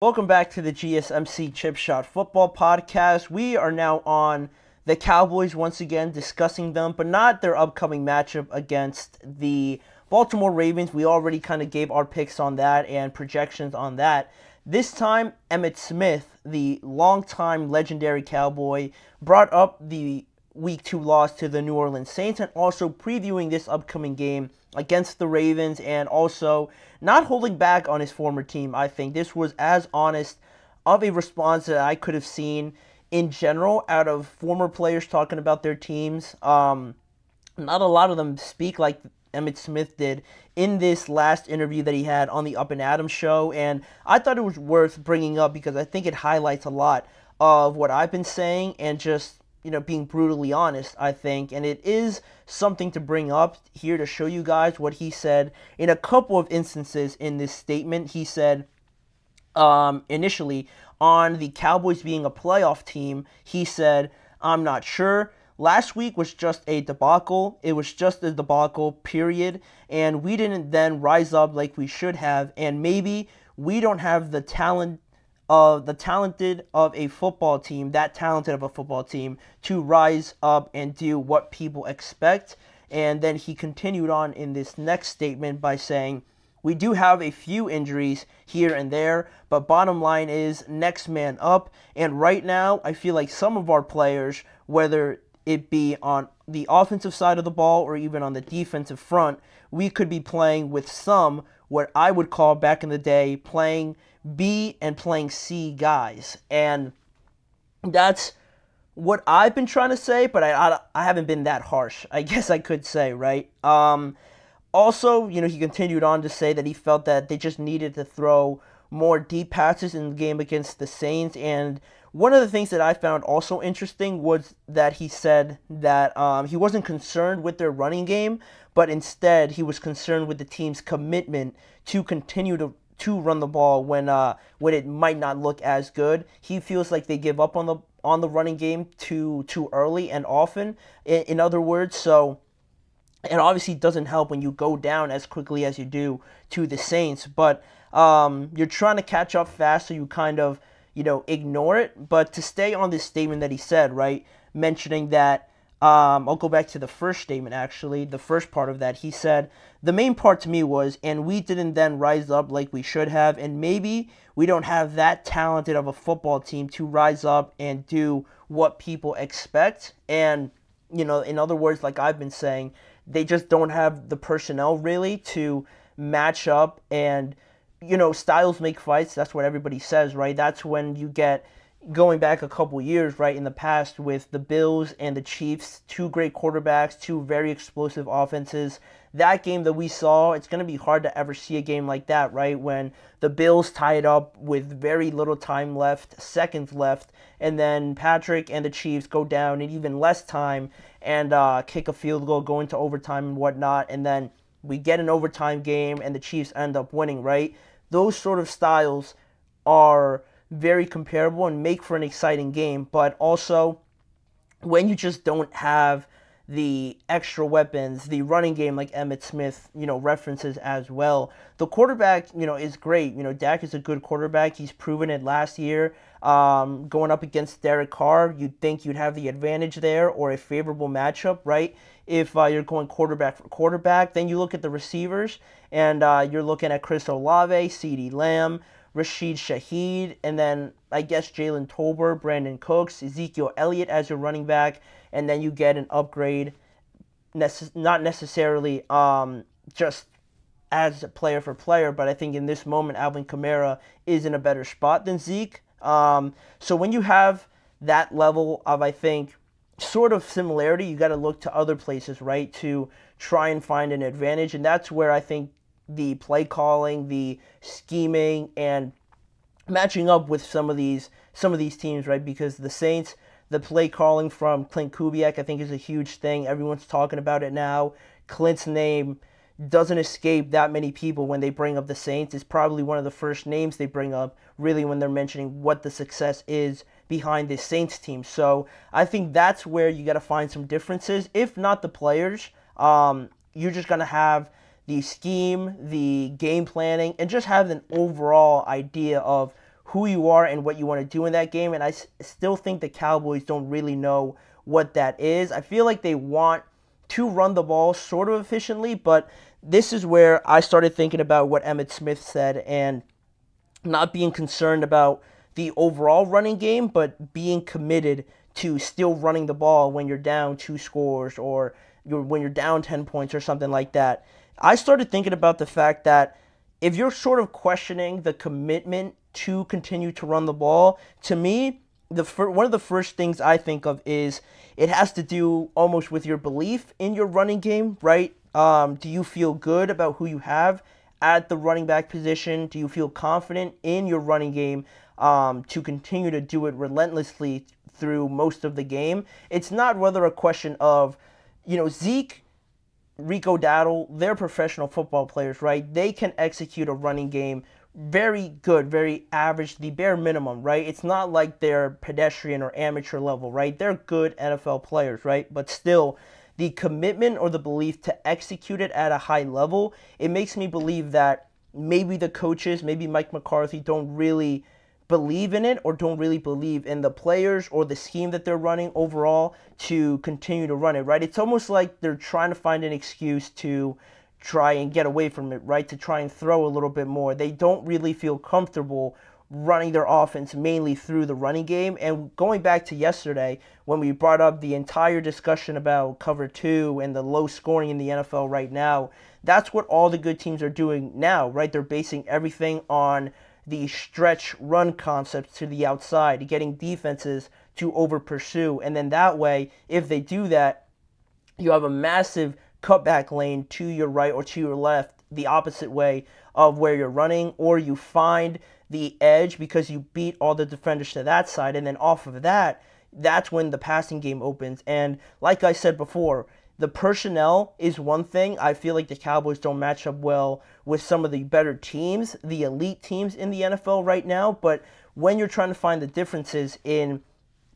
Welcome back to the GSMC Chip Shot Football Podcast. We are now on the Cowboys once again, discussing them, but not their upcoming matchup against the Baltimore Ravens. We already kind of gave our picks on that and projections on that. This time, Emmitt Smith, the longtime legendary Cowboy, brought up the Week 2 loss to the New Orleans Saints and also previewing this upcoming game against the Ravens and also not holding back on his former team. I think this was as honest of a response that I could have seen in general out of former players talking about their teams. Not a lot of them speak like Emmitt Smith did in this last interview that he had on the Up and Adams show, and I thought it was worth bringing up because I think it highlights a lot of what I've been saying and just being brutally honest, I think. And it is something to bring up here to show you guys what he said in a couple of instances in this statement. He said, initially, on the Cowboys being a playoff team, he said, "I'm not sure. Last week was just a debacle. It was just a debacle, period. And we didn't then rise up like we should have. And maybe we don't have the talented of a football team, that talented of a football team, to rise up and do what people expect." And then he continued on in this next statement by saying, "We do have a few injuries here and there, but bottom line is next man up. And right now, I feel like some of our players, whether it be on the offensive side of the ball or even on the defensive front, we could be playing with some, what I would call back in the day, playing B and playing C guys." And that's what I've been trying to say, but I haven't been that harsh, I guess I could say, right? Also, he continued on to say that he felt that they just needed to throw more deep passes in the game against the Saints. And one of the things that I found also interesting was that he said that he wasn't concerned with their running game, but instead he was concerned with the team's commitment to continue to run the ball when it might not look as good. He feels like they give up on the running game too early and often. In other words, so it obviously doesn't help when you go down as quickly as you do to the Saints, but you're trying to catch up fast, so you kind of ignore it. But to stay on this statement that he said, right, mentioning that, I'll go back to the first statement, actually, the first part of that. He said, "The main part to me was, and we didn't then rise up like we should have, and maybe we don't have that talented of a football team to rise up and do what people expect." And, in other words, like I've been saying, they just don't have the personnel really to match up. And, styles make fights. That's what everybody says, right? That's when you get, going back a couple years, right, in the past with the Bills and the Chiefs, two great quarterbacks, two very explosive offenses. That game that we saw, it's going to be hard to ever see a game like that, right, when the Bills tie it up with very little time left, seconds left, and then Patrick and the Chiefs go down in even less time and kick a field goal, go into overtime and whatnot, and then we get an overtime game and the Chiefs end up winning, right? Those sort of styles are very comparable and make for an exciting game. But also, when you just don't have the extra weapons, the running game, like Emmitt Smith, references as well. The quarterback, is great. Dak is a good quarterback. He's proven it last year. Going up against Derek Carr, you'd think you'd have the advantage there or a favorable matchup, right? If you're going quarterback for quarterback, then you look at the receivers, and you're looking at Chris Olave, CeeDee Lamb, Rashid Shaheed, and then I guess Jalen Tolbert, Brandon Cooks, Ezekiel Elliott as your running back, and then you get an upgrade, not necessarily just as a player for player, but I think in this moment Alvin Kamara is in a better spot than Zeke. So when you have that level of, I think, sort of similarity, you got to look to other places, right, to try and find an advantage, and that's where I think the play calling, the scheming, and matching up with some of these teams, right? Because the Saints, the play calling from Clint Kubiak, I think, is a huge thing. Everyone's talking about it now. Clint's name doesn't escape that many people when they bring up the Saints. It's probably one of the first names they bring up, really, when they're mentioning what the success is behind this Saints team. So I think that's where you got to find some differences. If not the players, you're just going to have the scheme, the game planning, and just have an overall idea of who you are and what you want to do in that game. And I still think the Cowboys don't really know what that is. I feel like they want to run the ball sort of efficiently, but this is where I started thinking about what Emmitt Smith said and not being concerned about the overall running game, but being committed to still running the ball when you're down 2 scores or when you're down 10 points or something like that. I started thinking about the fact that if you're sort of questioning the commitment to continue to run the ball, to me, one of the first things I think of is it has to do almost with your belief in your running game, right? Do you feel good about who you have at the running back position? Do you feel confident in your running game to continue to do it relentlessly through most of the game? It's not whether a question of, Zeke, Rico Dowdle, they're professional football players, right? They can execute a running game very good, very average, the bare minimum, right? It's not like they're pedestrian or amateur level, right? They're good NFL players, right? But still, the commitment or the belief to execute it at a high level, it makes me believe that maybe the coaches, maybe Mike McCarthy, don't really believe in it or don't really believe in the players or the scheme that they're running overall to continue to run it, right? It's almost like they're trying to find an excuse to try and get away from it, right? To try and throw a little bit more. They don't really feel comfortable running their offense mainly through the running game. And going back to yesterday, when we brought up the entire discussion about cover 2 and the low scoring in the NFL right now, that's what all the good teams are doing now, right? They're basing everything on the stretch run concepts to the outside, getting defenses to over pursue. And then that way, if they do that, you have a massive cutback lane to your right or to your left, the opposite way of where you're running, or you find the edge because you beat all the defenders to that side, and then off of that, that's when the passing game opens. And like I said before, the personnel is one thing. I feel like the Cowboys don't match up well with some of the better teams, the elite teams in the NFL right now, but when you're trying to find the differences in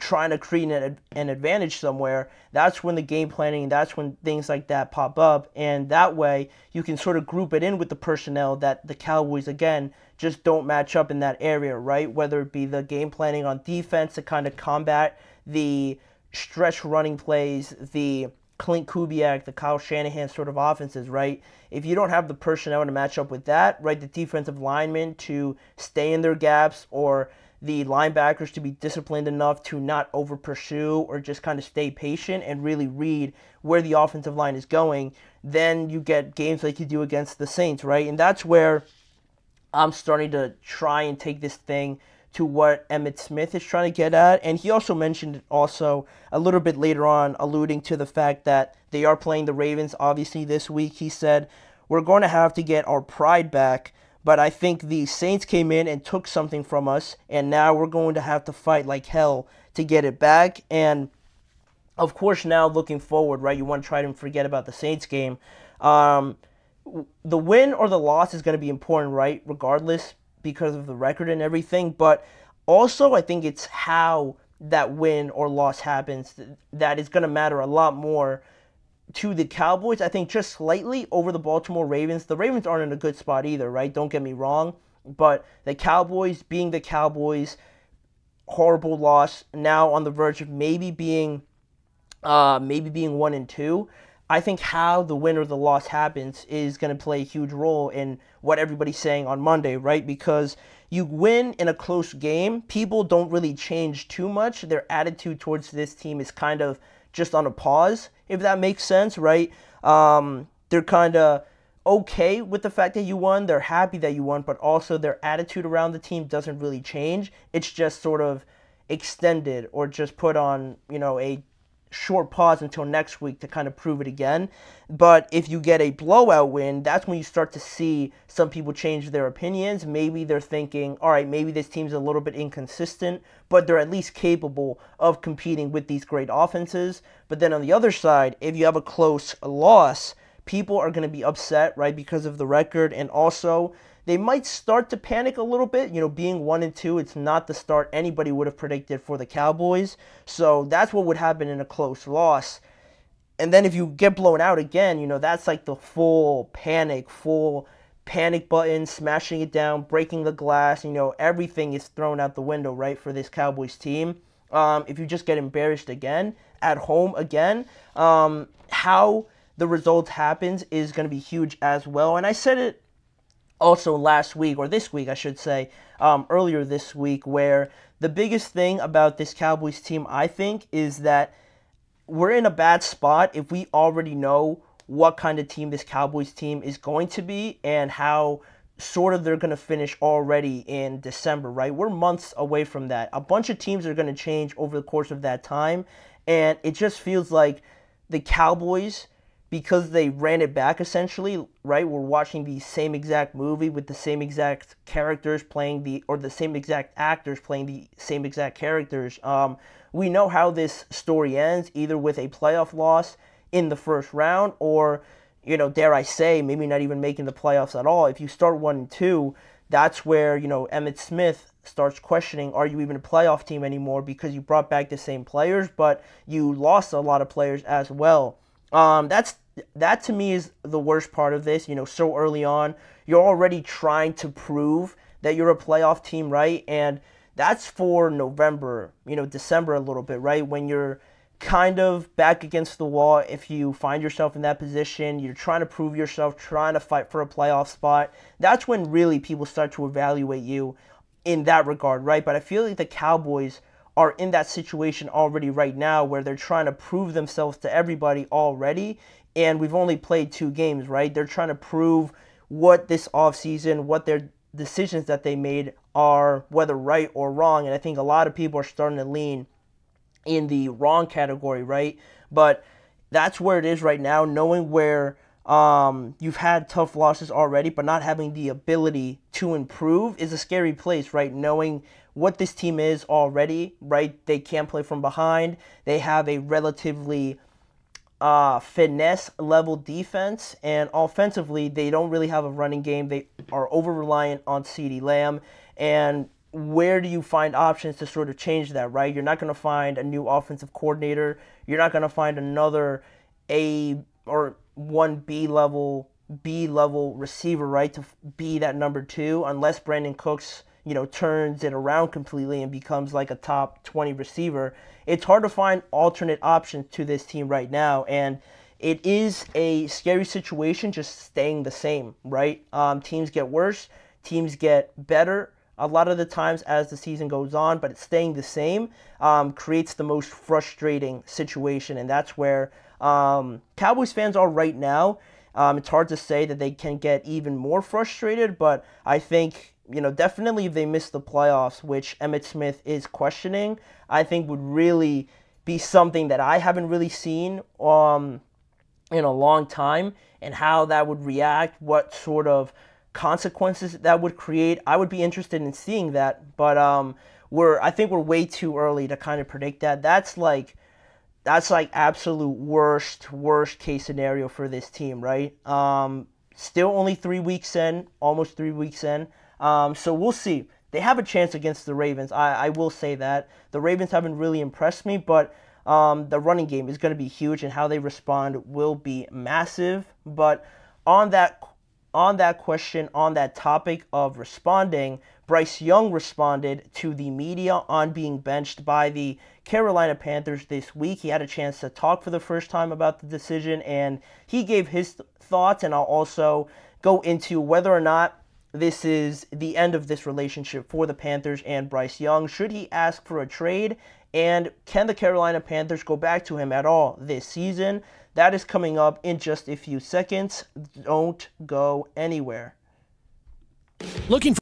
trying to create an advantage somewhere, that's when the game planning, that's when things like that pop up, and that way you can sort of group it in with the personnel that the Cowboys, again, just don't match up in that area, right? Whether it be the game planning on defense to kind of combat the stretch running plays, the Clint Kubiak, the Kyle Shanahan sort of offenses, right? If you don't have the personnel to match up with that, right, the defensive linemen to stay in their gaps or the linebackers to be disciplined enough to not over pursue or just kind of stay patient and really read where the offensive line is going, then you get games like you do against the Saints, right? And that's where I'm starting to try and take this thing to what Emmitt Smith is trying to get at. And he also mentioned it also a little bit later on, alluding to the fact that they are playing the Ravens, obviously, this week. He said, we're going to have to get our pride back, but I think the Saints came in and took something from us, and now we're going to have to fight like hell to get it back. And, of course, now looking forward, right, you want to try to forget about the Saints game. The win or the loss is going to be important, right, regardless, because of the record and everything. But also, I think it's how that win or loss happens that is going to matter a lot more to the Cowboys, I think, just slightly over the Baltimore Ravens. The Ravens aren't in a good spot either, right? Don't get me wrong. But the Cowboys, being the Cowboys, horrible loss, now on the verge of maybe being 1-2. I think how the win or the loss happens is going to play a huge role in what everybody's saying on Monday, right? Because you win in a close game, people don't really change too much. Their attitude towards this team is kind of just on a pause, if that makes sense, right? They're kind of okay with the fact that you won. They're happy that you won, but also their attitude around the team doesn't really change. It's just sort of extended or just put on, a short pause until next week to kind of prove it again. But if you get a blowout win, that's when you start to see some people change their opinions. Maybe they're thinking, all right, maybe this team's a little bit inconsistent, but they're at least capable of competing with these great offenses. But then on the other side, if you have a close loss, people are going to be upset, right, because of the record, and also they might start to panic a little bit. Being 1-2, it's not the start anybody would have predicted for the Cowboys. So that's what would happen in a close loss. And then if you get blown out again, that's like the full panic, full panic button, smashing it down, breaking the glass. Everything is thrown out the window, right, for this Cowboys team. If you just get embarrassed again, at home again, how the result happens is going to be huge as well. And I said it also last week, or this week, I should say, earlier this week, where the biggest thing about this Cowboys team, I think, is that we're in a bad spot if we already know what kind of team this Cowboys team is going to be and how sort of they're going to finish already in December, right? We're months away from that. A bunch of teams are going to change over the course of that time, and it just feels like the Cowboys, because they ran it back essentially, right? We're watching the same exact movie with the same exact characters or the same exact actors playing the same exact characters. We know how this story ends, either with a playoff loss in the first round or, dare I say, maybe not even making the playoffs at all. If you start 1-2, that's where, Emmitt Smith starts questioning, are you even a playoff team anymore, because you brought back the same players, but you lost a lot of players as well. That to me is the worst part of this. So early on, you're already trying to prove that you're a playoff team, right? And that's for November, December a little bit, right? When you're kind of back against the wall, if you find yourself in that position, you're trying to prove yourself, trying to fight for a playoff spot. That's when really people start to evaluate you in that regard, right? But I feel like the Cowboys are in that situation already right now where they're trying to prove themselves to everybody already, and we've only played 2 games, right? They're trying to prove what this offseason, what their decisions that they made are, whether right or wrong, and I think a lot of people are starting to lean in the wrong category, right? But that's where it is right now, knowing where you've had tough losses already, but not having the ability to improve is a scary place, right? Knowing what this team is already, right? They can't play from behind. They have a relatively finesse level defense, and offensively, they don't really have a running game. They are over-reliant on CeeDee Lamb, and where do you find options to sort of change that, right? You're not going to find a new offensive coordinator. You're not going to find another A or 1B level receiver, right, to be that number 2, unless Brandon Cooks, turns it around completely and becomes like a top 20 receiver. It's hard to find alternate options to this team right now, and it is a scary situation just staying the same, right? Teams get worse, teams get better a lot of the times as the season goes on, but it's staying the same creates the most frustrating situation, and that's where Cowboys fans are right now. It's hard to say that they can get even more frustrated, but I think, definitely if they miss the playoffs, which Emmitt Smith is questioning, I think would really be something that I haven't really seen in a long time, and how that would react, what sort of consequences that would create. I would be interested in seeing that, but I think we're way too early to kind of predict that. That's like absolute worst case scenario for this team, right? Still only 3 weeks in, almost 3 weeks in. So we'll see. They have a chance against the Ravens. I will say that. The Ravens haven't really impressed me, but the running game is going to be huge, and how they respond will be massive. But on that question, on that topic of responding, Bryce Young responded to the media on being benched by the Carolina Panthers this week. He had a chance to talk for the first time about the decision, and he gave his thoughts, and I'll also go into whether or not this is the end of this relationship for the Panthers and Bryce Young. Should he ask for a trade, and can the Carolina Panthers go back to him at all this season? That is coming up in just a few seconds. Don't go anywhere. Looking for